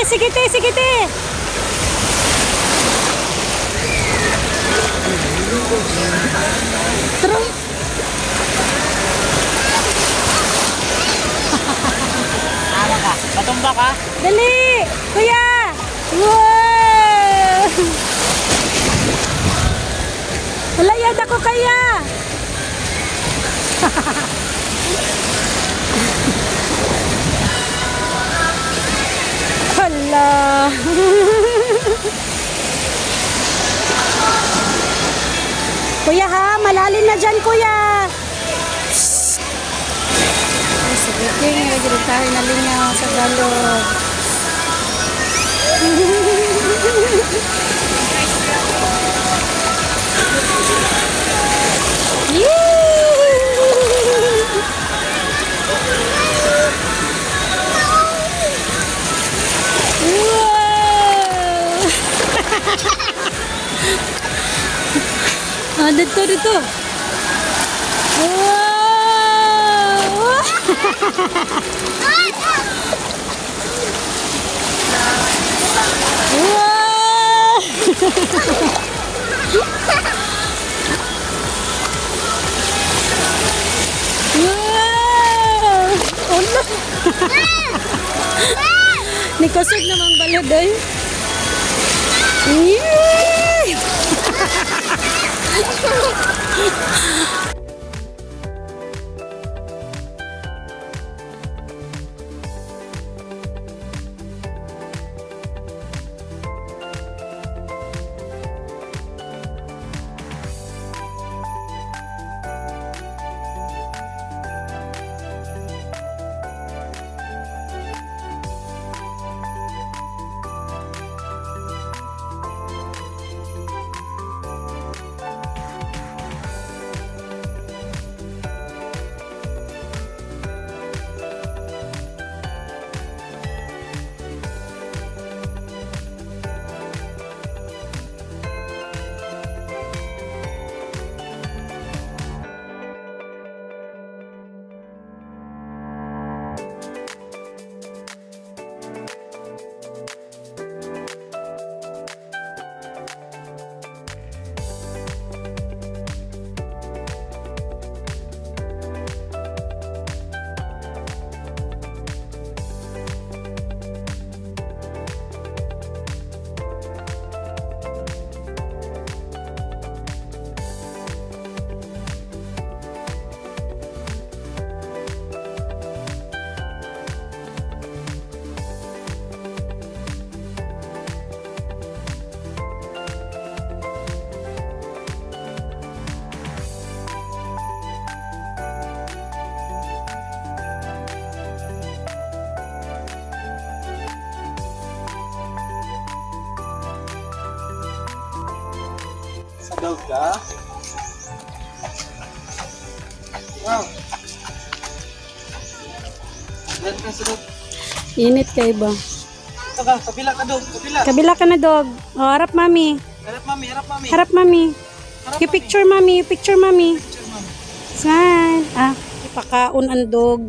sige te, sige te. True. Tama ka. Matumba ka. Dali! Kuya! Wow! Malayad ako kaya! Hala! Kuya ha, malalim na dyan kuya! Ay, sige, king, tayo na lingaw sa balog. Dito, dito. Wow! Wow! Oh no! Nikosog namang balod ay. Daw ka? Wow. Yan ka sa dog. Init kayo ba? Ito ka, kabila ka dog. Kabila. Kabila ka na dog. O, harap mami. Harap mami, harap mami. Harap mami. Harap, Picture mami, picture mami. Picture mami. Smile. Ah, ipakaon ang dog.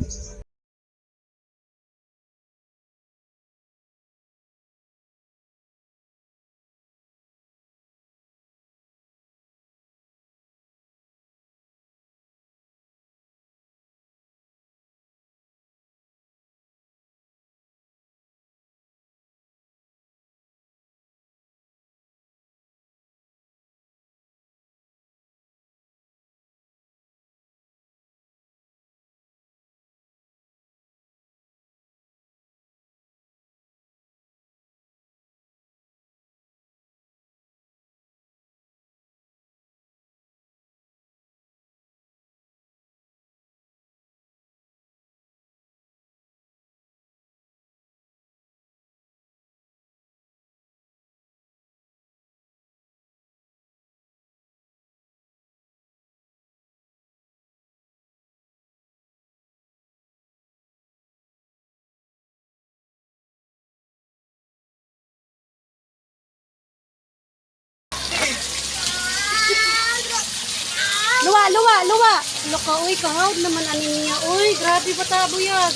Luwa, luwa, luwa. Loka, uy, kahawd naman ani niya. Uy, grabe ba tabo yag.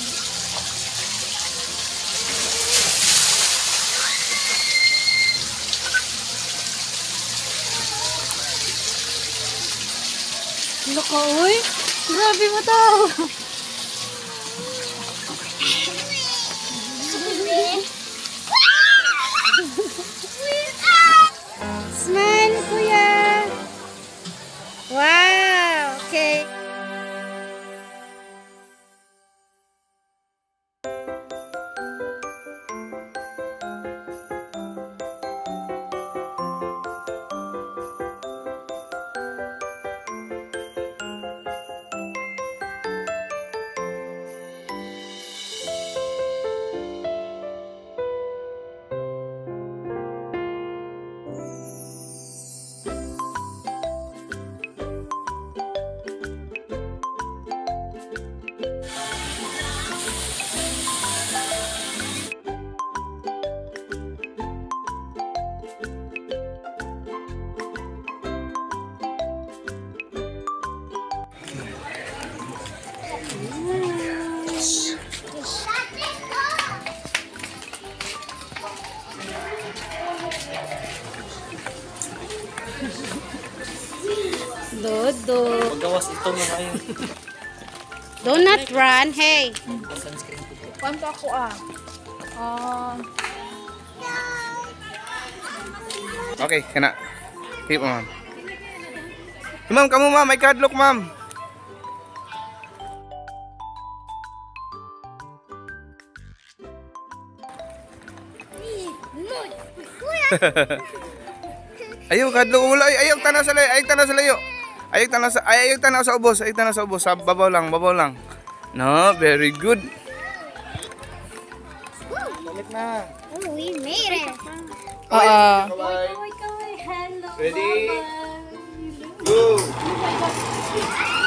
Loko, uy. Grabe mo to. Smile, kuya. Wow, okay. Dodo. Paggawas ito na kayo. Do not run, hey. Kwanto ako Okay, kena. Keep ma'am. Ma'am, kamu ma'am, may kadlok ma'am. Ayaw kadlok wala ayaw tanaw sa layo, ayaw tanaw sa layo. Ayaw tanaw sa ubos, ayaw tanaw sa ubos. Sa babaw lang, babaw lang. No, very good. Balik na. Oh, we made it. Bye. Hello. Ready? Go. So much fun.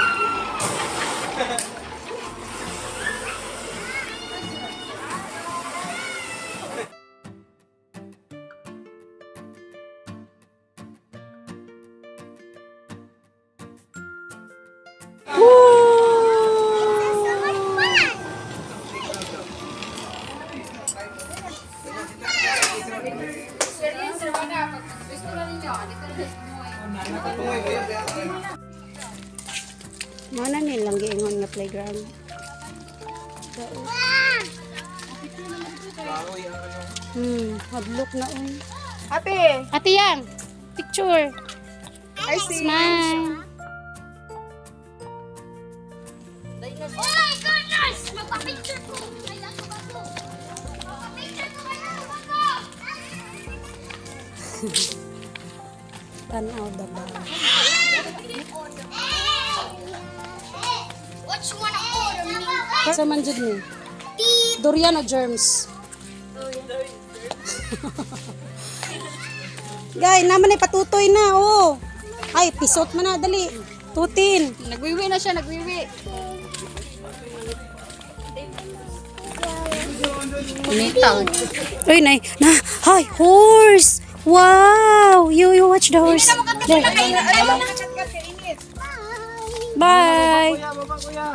Mana nilang giingon nga playground. Hadlok na oy. Ate, Ate Yang, picture. I see. Smile. Oh my goodness! Magpa-picture ko. Ay, ako ba to? Magpa-picture ko kayo. Ako! Tanaw da ba? Which one ako? Me? Sa man jud ni. Durian o germs? Gay, naman ay patutoy na, oh. Ay, pisot man na, dali. Tutin. Nagwiwi na siya, nagwiwi. Umitang. Uy, hi, horse. Wow, you watch the horse. There. Bye. Kuya, baba kuya.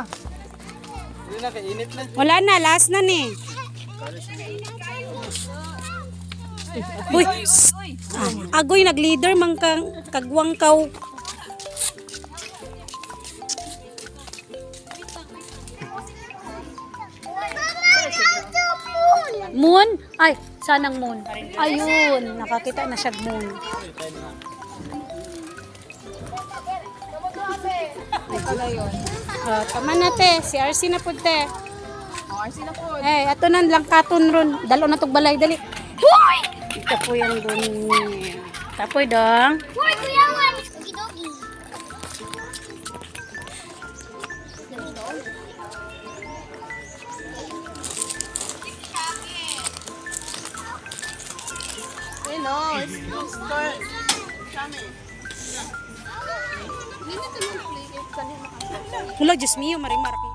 Hindi na, kainit na. Wala na, last na ni. Uy, agoy nag-leader man kang kagwang kaw. Moon? Ay, sanang moon. Ayun, nakakita na siya moon. Tama na te, si RC na po te. RC na po. Eh, ato nan lang katon ron. Dalo na tog balay dali. Hoy! Ito po yung dun. Tapoy dong. Hoy, kuya, one. Dogi-dogi. Wala, Diyos mio, marimar ako